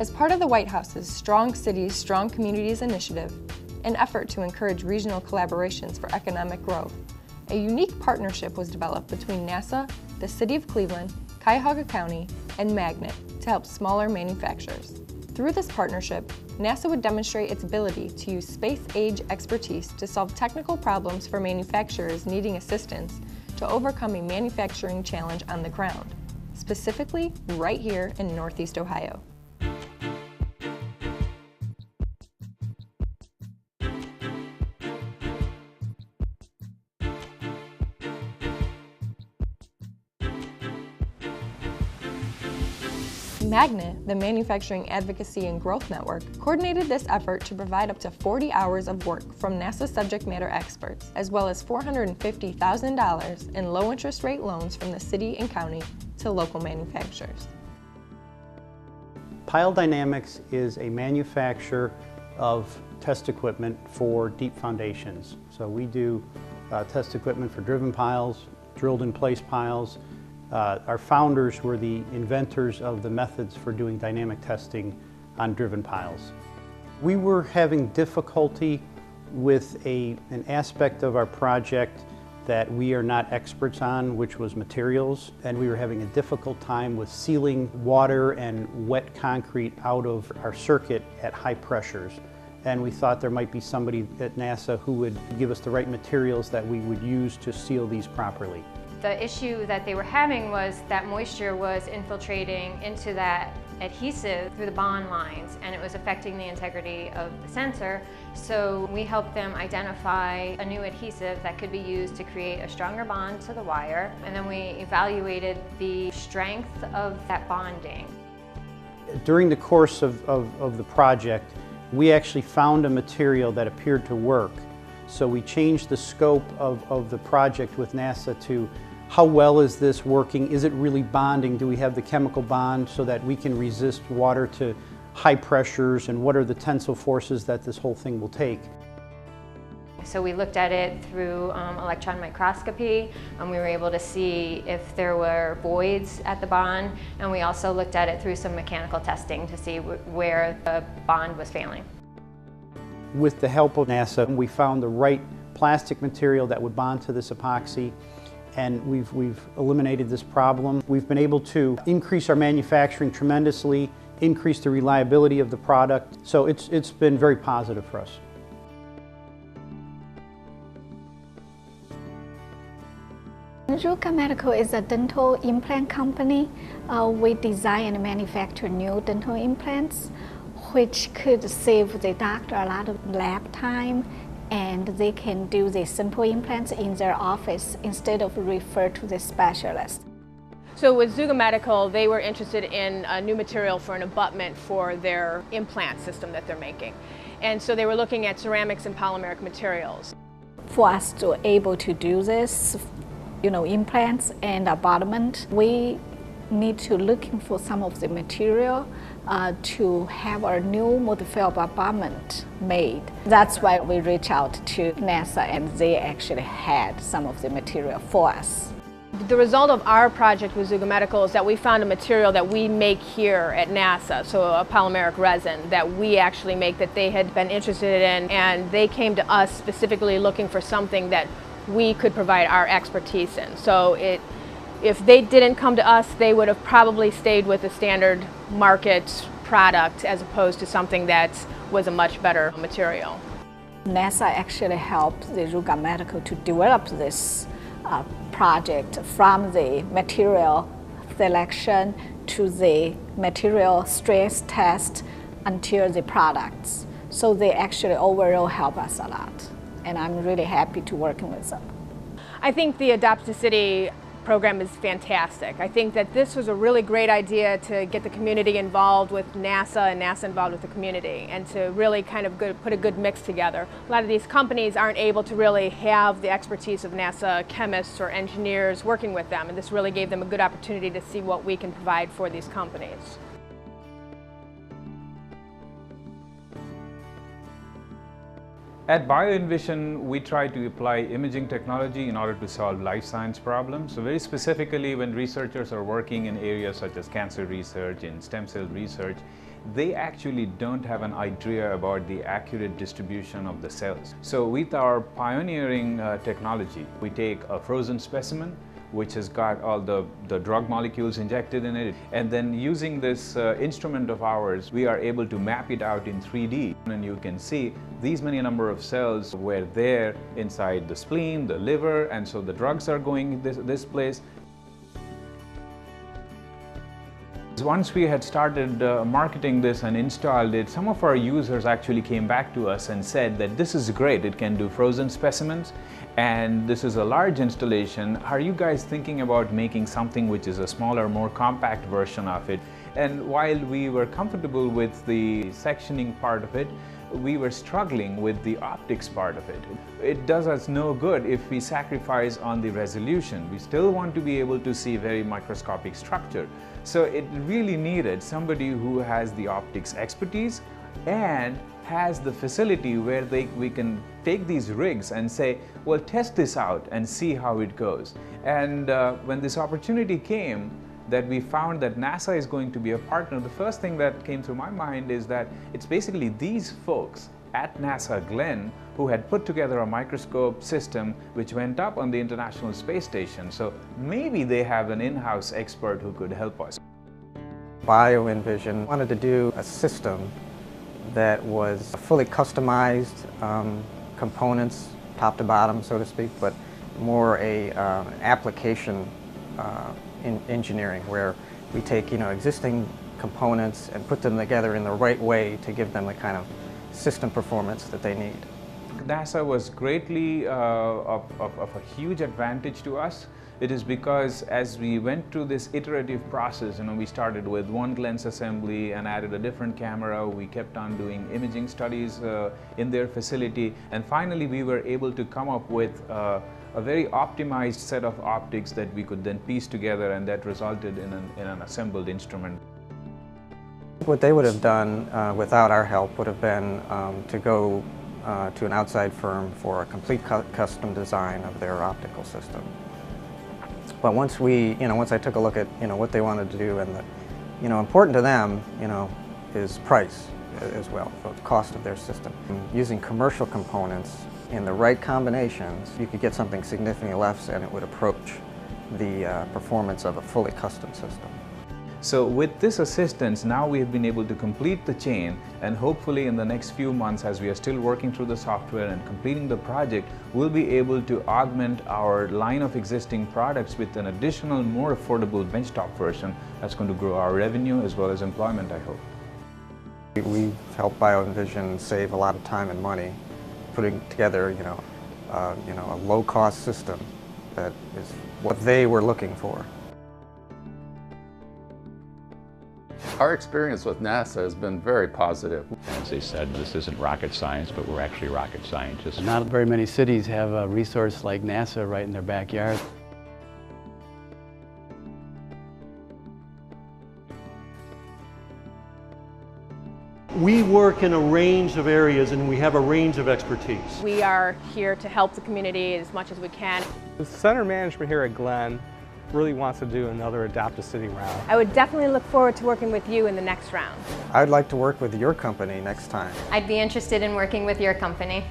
As part of the White House's Strong Cities, Strong Communities initiative, an effort to encourage regional collaborations for economic growth, a unique partnership was developed between NASA, the City of Cleveland, Cuyahoga County, and Magnet to help smaller manufacturers. Through this partnership, NASA would demonstrate its ability to use space-age expertise to solve technical problems for manufacturers needing assistance to overcome a manufacturing challenge on the ground, specifically right here in Northeast Ohio. Magnet, the Manufacturing Advocacy and Growth Network, coordinated this effort to provide up to 40 hours of work from NASA subject matter experts, as well as $450,000 in low interest rate loans from the city and county to local manufacturers. Pile Dynamics is a manufacturer of test equipment for deep foundations. So we do test equipment for driven piles, drilled in place piles. Our founders were the inventors of the methods for doing dynamic testing on driven piles. We were having difficulty with an aspect of our project that we are not experts on, which was materials, and we were having a difficult time with sealing water and wet concrete out of our circuit at high pressures. And we thought there might be somebody at NASA who would give us the right materials that we would use to seal these properly. The issue that they were having was that moisture was infiltrating into that adhesive through the bond lines, and it was affecting the integrity of the sensor. So we helped them identify a new adhesive that could be used to create a stronger bond to the wire, and then we evaluated the strength of that bonding. During the course of the project, we actually found a material that appeared to work. So we changed the scope of the project with NASA to how well is this working? Is it really bonding? Do we have the chemical bond so that we can resist water to high pressures, and what are the tensile forces that this whole thing will take? So we looked at it through electron microscopy, and we were able to see if there were voids at the bond, and we also looked at it through some mechanical testing to see where the bond was failing. With the help of NASA, we found the right plastic material that would bond to this epoxy, and we've eliminated this problem. We've been able to increase our manufacturing tremendously, increase the reliability of the product, so it's been very positive for us. Cuyahoga Medical is a dental implant company. We design and manufacture new dental implants, which could save the doctor a lot of lab time, and they can do the simple implants in their office instead of refer to the specialist. So with Cuyahoga Medical, they were interested in a new material for an abutment for their implant system that they're making. And so they were looking at ceramics and polymeric materials. For us to able to do this, implants and abutment, we need to looking for some of the material to have a new multi-field abutment made. That's why we reach out to NASA, and they actually had some of the material for us. The result of our project with Cuyahoga Medical is that we found a material that we make here at NASA, so a polymeric resin that we actually make that they had been interested in, and they came to us specifically looking for something that we could provide our expertise in. So if they didn't come to us, they would have probably stayed with a standard market product as opposed to something that was a much better material. NASA actually helped the Cuyahoga Medical to develop this project from the material selection to the material stress test until the products. So they actually overall help us a lot, and I'm really happy to working with them. I think the Adopt a City program is fantastic. I think that this was a really great idea to get the community involved with NASA and NASA involved with the community, and to really kind of put a good mix together. A lot of these companies aren't able to really have the expertise of NASA chemists or engineers working with them, and this really gave them a good opportunity to see what we can provide for these companies. At BioEnvision, we try to apply imaging technology in order to solve life science problems. So very specifically, when researchers are working in areas such as cancer research, in stem cell research, they actually don't have an idea about the accurate distribution of the cells. So with our pioneering technology, we take a frozen specimen, which has got all the drug molecules injected in it. And then using this instrument of ours, we are able to map it out in 3D. And you can see these many number of cells were there inside the spleen, the liver, and so the drugs are going this place. Once we had started marketing this and installed it, some of our users actually came back to us and said that this is great, it can do frozen specimens, and this is a large installation. Are you guys thinking about making something which is a smaller, more compact version of it? And while we were comfortable with the sectioning part of it, we were struggling with the optics part of it. It does us no good if we sacrifice on the resolution. We still want to be able to see very microscopic structure. So it really needed somebody who has the optics expertise and has the facility where we can take these rigs and say, well, test this out and see how it goes. And when this opportunity came, that we found that NASA is going to be a partner, the first thing that came through my mind is that it's basically these folks at NASA Glenn who had put together a microscope system which went up on the International Space Station. So maybe they have an in-house expert who could help us. BioEnvision wanted to do a system that was fully customized components, top to bottom, so to speak, but more a application in engineering, where we take existing components and put them together in the right way to give them the kind of system performance that they need. NASA was greatly of a huge advantage to us. It is because as we went through this iterative process, we started with one lens assembly and added a different camera. We kept on doing imaging studies in their facility, and finally we were able to come up with a very optimized set of optics that we could then piece together, and that resulted in an assembled instrument. What they would have done without our help would have been to go to an outside firm for a complete custom design of their optical system. But once I took a look at what they wanted to do, and important to them is price as well, so the cost of their system. Using commercial components in the right combinations, you could get something significantly less and it would approach the performance of a fully custom system. So with this assistance, now we have been able to complete the chain, and hopefully in the next few months, as we are still working through the software and completing the project, we'll be able to augment our line of existing products with an additional, more affordable benchtop version that's going to grow our revenue as well as employment, I hope. We've helped BioEnvision save a lot of time and money putting together a low-cost system that is what they were looking for. Our experience with NASA has been very positive. As they said, this isn't rocket science, but we're actually rocket scientists. Not very many cities have a resource like NASA right in their backyard. We work in a range of areas and we have a range of expertise. We are here to help the community as much as we can. The center management here at Glenn really wants to do another Adopt a City round. I would definitely look forward to working with you in the next round. I'd like to work with your company next time. I'd be interested in working with your company.